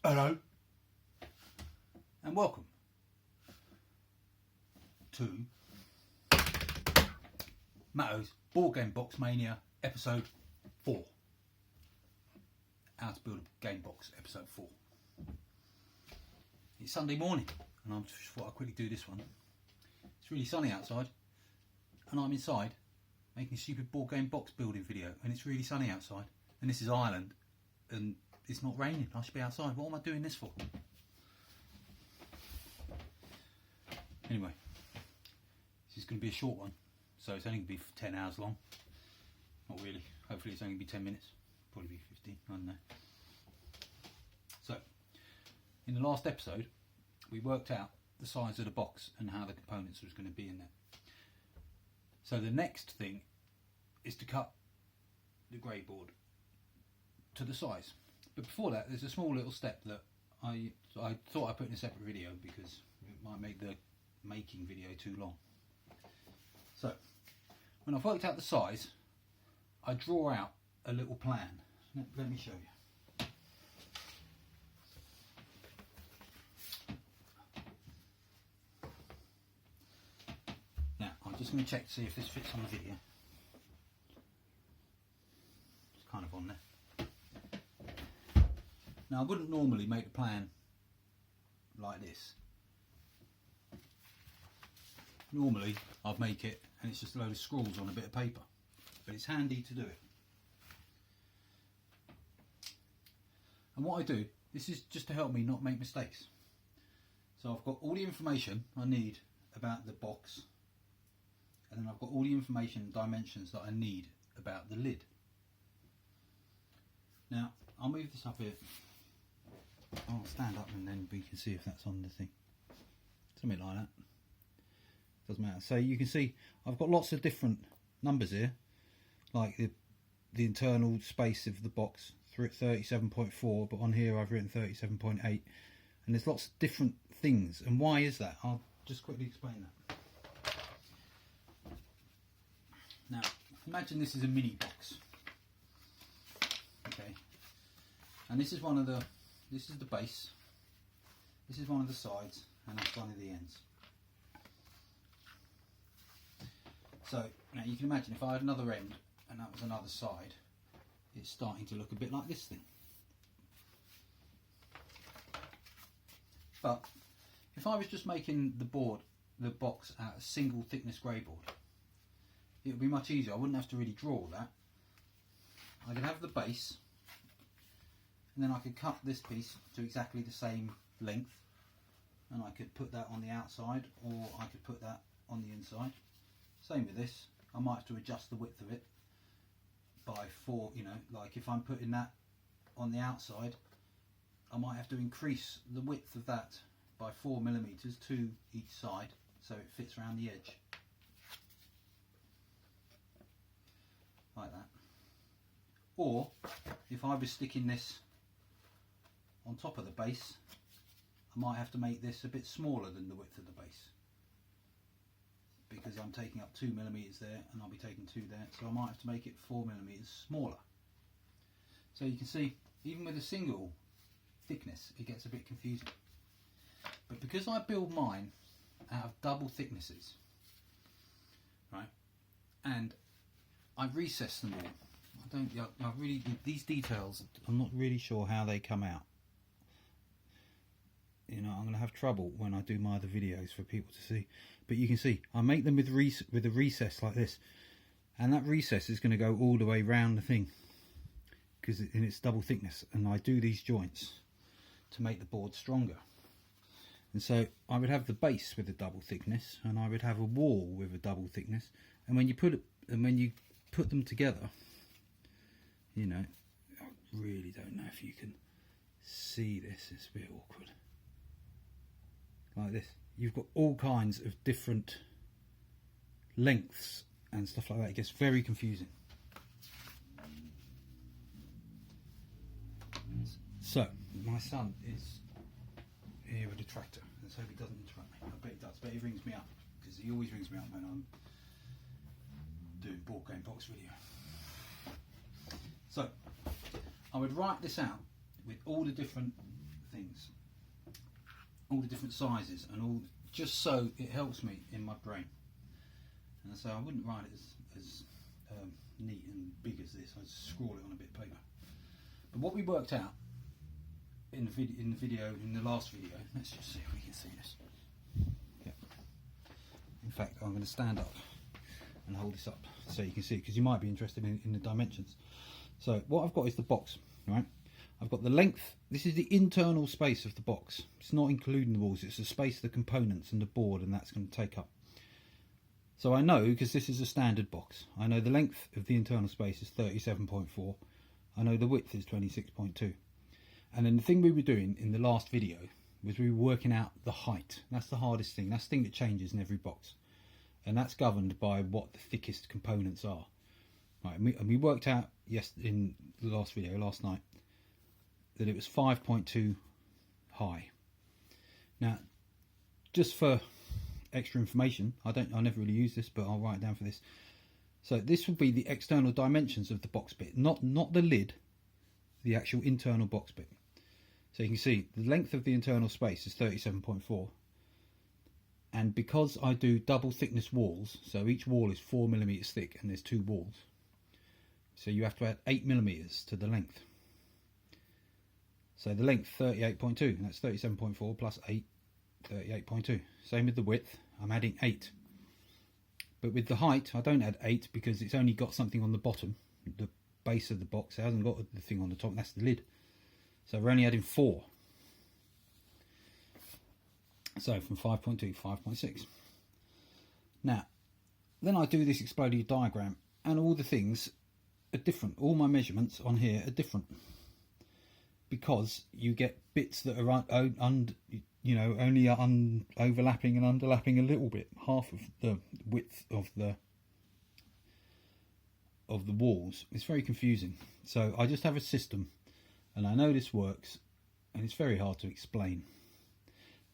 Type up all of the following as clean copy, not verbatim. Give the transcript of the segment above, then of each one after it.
Hello and welcome to Matto's Board Game Box Mania episode 4. How to build a game box episode 4. It's Sunday morning and I just thought I'd quickly do this one. It's really sunny outside and I'm inside making a stupid board game box building video, and it's really sunny outside and this is Ireland and it's not raining. I should be outside. What am I doing this for? Anyway, this is going to be a short one, so it's only going to be 10 hours long. Not really. Hopefully it's only going to be 10 minutes. Probably be 15, I don't know. So, in the last episode, we worked out the size of the box and how the components was going to be in there. So the next thing is to cut the grey board to the size. But before that, there's a small little step that I thought I'd put in a separate video because it might make the making video too long. So, when I've worked out the size, I draw out a little plan. Let me show you. Now, I'm just going to check to see if this fits on the video. It's kind of on there. Now, I wouldn't normally make a plan like this. Normally, I'd make it and it's just a load of scrawls on a bit of paper. But it's handy to do it. And what I do, this is just to help me not make mistakes. So I've got all the information I need about the box. And then I've got all the information and dimensions that I need about the lid. Now, I'll move this up here. I'll stand up and then we can see if that's on the thing. Something like that. Doesn't matter. So you can see I've got lots of different numbers here, like the internal space of the box, 37.4, but on here I've written 37.8, and there's lots of different things. And why is that? I'll just quickly explain that. Now, imagine this is a mini box. Okay, and this is one of the. This is the base, this is one of the sides, and that's one of the ends. So, now you can imagine if I had another end and that was another side, it's starting to look a bit like this thing. But, if I was just making the box out of single thickness grey board, it would be much easier. I wouldn't have to really draw all that. I could have the base, and then I could cut this piece to exactly the same length, and I could put that on the outside, or I could put that on the inside. Same with this. I might have to adjust the width of it by 4, you know, like if I'm putting that on the outside, I might have to increase the width of that by 4mm to each side so it fits around the edge. Like that. Or, if I was sticking this on top of the base, I might have to make this a bit smaller than the width of the base, because I'm taking up 2mm there and I'll be taking 2 there, so I might have to make it 4mm smaller. So you can see, even with a single thickness, it gets a bit confusing. But because I build mine out of double thicknesses, right, and I recess them all, I really, these details, I'm not really sure how they come out. You know, I'm going to have trouble when I do my other videos for people to see. But you can see, I make them with a recess like this. And that recess is going to go all the way round the thing, because in its double thickness. And I do these joints to make the board stronger. And so I would have the base with a double thickness, and I would have a wall with a double thickness. And when you put them together, you know, I really don't know if you can see this. It's a bit awkward. Like this, you've got all kinds of different lengths and stuff like that. It gets very confusing. So my son is here with a tractor. Let's hope he doesn't interrupt me. I bet he does. I bet he rings me up, because he always rings me up when I'm doing board game box video. So I would write this out with all the different things, all the different sizes, and all, just so it helps me in my brain. And so I wouldn't write it as neat and big as this. I'd scrawl it on a bit of paper. But what we worked out in the last video, let's just see if we can see this. Yeah. In fact, I'm going to stand up and hold this up so you can see, because you might be interested in the dimensions. So what I've got is the box, right? I've got the length. This is the internal space of the box. It's not including the walls. It's the space of the components and the board, and that's going to take up. So I know, because this is a standard box, I know the length of the internal space is 37.4. I know the width is 26.2. And then the thing we were doing in the last video was we were working out the height. That's the hardest thing. That's the thing that changes in every box. And that's governed by what the thickest components are. Right, and we worked out in the last video, last night, that it was 5.2 high. Now, just for extra information, I never really use this, but I'll write it down for this. So this will be the external dimensions of the box bit, not the lid, the actual internal box bit. So you can see the length of the internal space is 37.4, and because I do double thickness walls, so each wall is 4mm thick and there's 2 walls, so you have to add 8mm to the length. So the length 38.2, that's 37.4 plus 8, 38.2. Same with the width, I'm adding 8. But with the height, I don't add 8 because it's only got something on the bottom, the base of the box. It hasn't got the thing on the top, that's the lid. So we're only adding 4. So from 5.2, 5.6. Now, then I do this exploded diagram, and all the things are different. All my measurements on here are different, because you get bits that are only overlapping and underlapping a little bit, half of the width of the walls. It's very confusing. So I just have a system, and I know this works, and it's very hard to explain.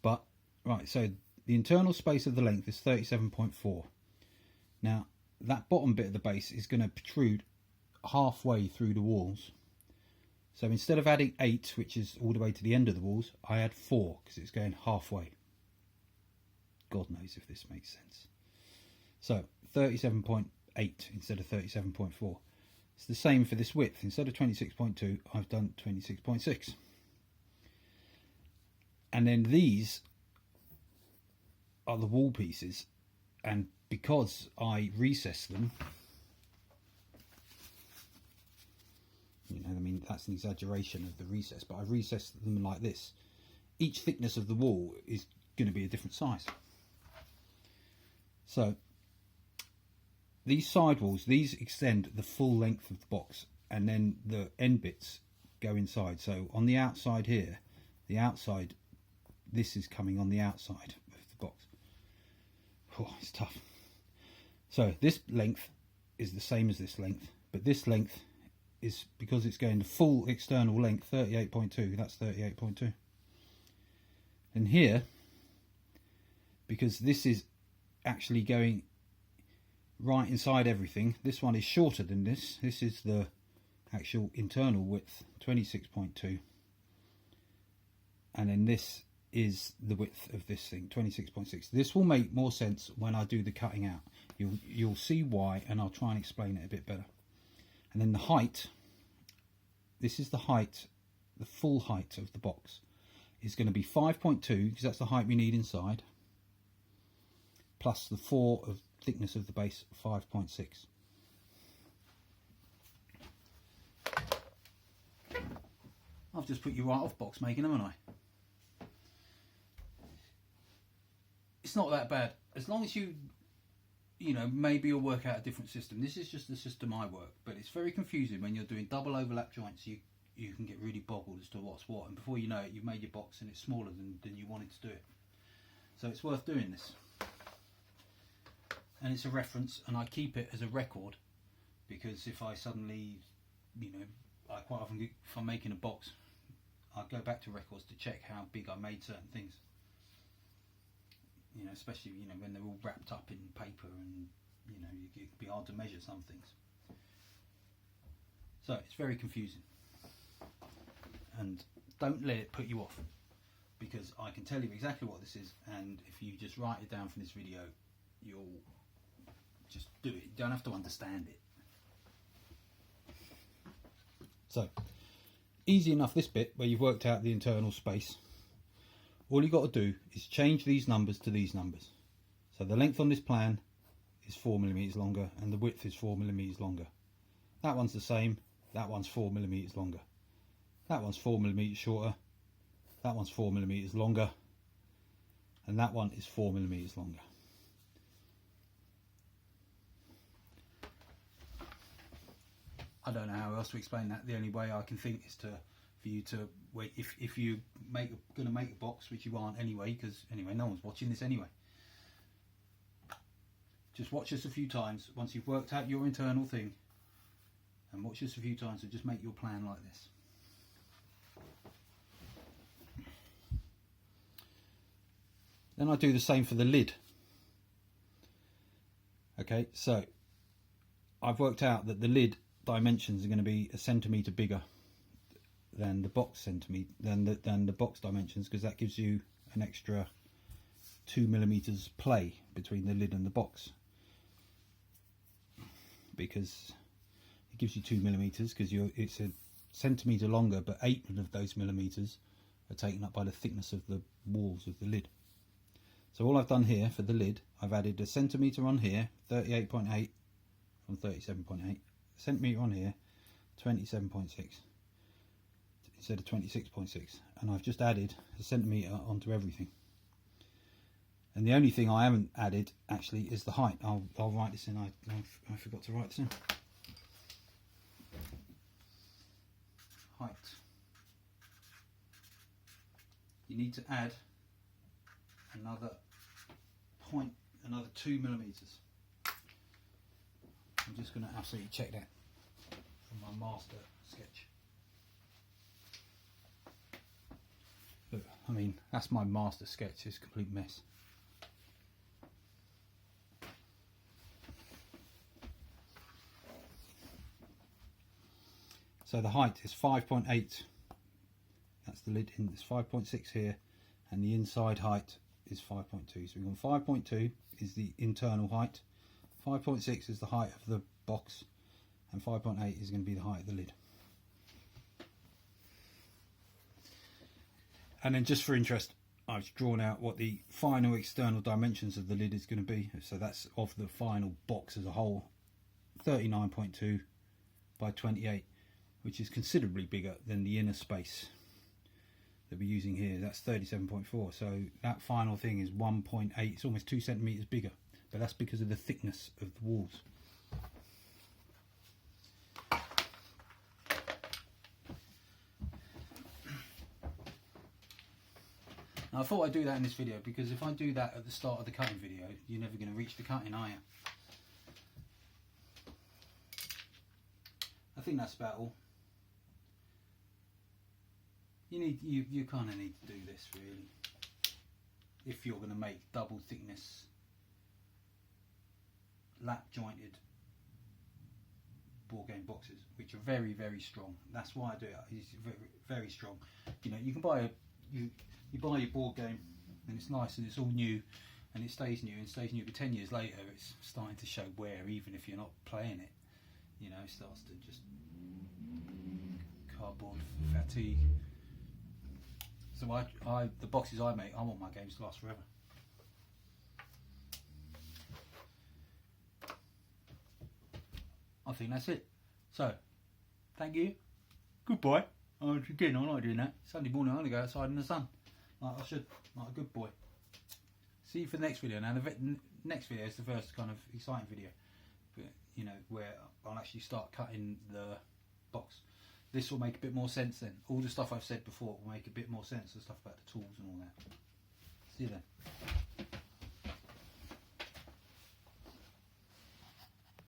But right, so the internal space of the length is 37.4. Now that bottom bit of the base is going to protrude halfway through the walls. So instead of adding 8, which is all the way to the end of the walls, I add 4 because it's going halfway. God knows if this makes sense. So 37.8 instead of 37.4. It's the same for this width. Instead of 26.2, I've done 26.6. And then these are the wall pieces, and because I recess them, I mean, that's an exaggeration of the recess, but I recess them like this. Each thickness of the wall is going to be a different size. So these side walls, these extend the full length of the box, and then the end bits go inside. So on the outside here, the outside, this is coming on the outside of the box. Oh, it's tough. So this length is the same as this length, but this length is, because it's going the full external length, 38.2, that's 38.2. And here, because this is actually going right inside everything, this one is shorter than this. This is the actual internal width, 26.2, and then this is the width of this thing, 26.6. This will make more sense when I do the cutting out. You'll see why, and I'll try and explain it a bit better. And then the height, this is the height, the full height of the box is going to be 5.2, because that's the height we need inside, plus the 4 of thickness of the base, 5.6. I've just put you right off box making, haven't I? It's not that bad, as long as you know, maybe you'll work out a different system. This is just the system I work, but it's very confusing when you're doing double overlap joints. You can get really boggled as to what's what, and before you know it, you've made your box and it's smaller than you wanted to do it. So it's worth doing this, and it's a reference, and I keep it as a record, because if I suddenly, I quite often get, if I'm making a box, I go back to records to check how big I made certain things. Especially when they're all wrapped up in paper, and it can be hard to measure some things. So it's very confusing. and don't let it put you off, because I can tell you exactly what this is, and if you just write it down from this video, you'll just do it. You don't have to understand it. So, easy enough this bit where you've worked out the internal space. All you've got to do is change these numbers to these numbers. So the length on this plan is 4mm longer, and the width is 4mm longer. That one's the same, that one's 4mm longer. That one's 4mm shorter, that one's 4mm longer, and that one is 4mm longer. I don't know how else to explain that. The only way I can think is for you to wait. If you're going to make a box, which you aren't anyway, because anyway no one's watching this anyway. Just watch this a few times once you've worked out your internal thing, and watch this a few times and just make your plan like this. Then I do the same for the lid. Okay, so I've worked out that the lid dimensions are going to be a centimetre bigger than the box than the box dimensions, because that gives you an extra 2mm play between the lid and the box, because it gives you 2mm because it's a centimetre longer, but 8 of those millimeters are taken up by the thickness of the walls of the lid. So all I've done here for the lid, I've added a centimetre on here, 38.8 from 37.8, centimetre on here, 27.6 instead of 26.6, and I've just added a centimetre onto everything. And the only thing I haven't added actually is the height. I'll write this in. I forgot to write this in. Height. You need to add another 2mm. I'm just going to absolutely check that from my master sketch. Look, I mean, that's my master sketch. It's a complete mess. So the height is 5.8. That's the lid in. It's 5.6 here, and the inside height is 5.2. So we've got 5.2 is the internal height, 5.6 is the height of the box, and 5.8 is going to be the height of the lid. And then just for interest, I've drawn out what the final external dimensions of the lid is going to be. So that's of the final box as a whole, 39.2 by 28, which is considerably bigger than the inner space that we're using here. That's 37.4. So that final thing is 1.8. It's almost 2 centimeters bigger, but that's because of the thickness of the walls. Now, I thought I'd do that in this video, because if I do that at the start of the cutting video, you're never going to reach the cutting, are you? I think that's about all. You kind of need to do this really if you're going to make double thickness lap jointed board game boxes, which are very, very strong. That's why I do it. It's very, very strong. You know, you can buy you buy your board game and it's nice and it's all new and it stays new and stays new, but 10 years later it's starting to show wear, even if you're not playing it. You know, it starts to just cardboard fatigue. So the boxes I make, I want my games to last forever. I think that's it. So, thank you. Goodbye. Again, I like doing that. Sunday morning, I'm going to go outside in the sun. Like I should. Like a good boy. See you for the next video. Now, the next video is the first kind of exciting video. But, you know, where I'll actually start cutting the box. This will make a bit more sense then. All the stuff I've said before will make a bit more sense. The stuff about the tools and all that. See you then.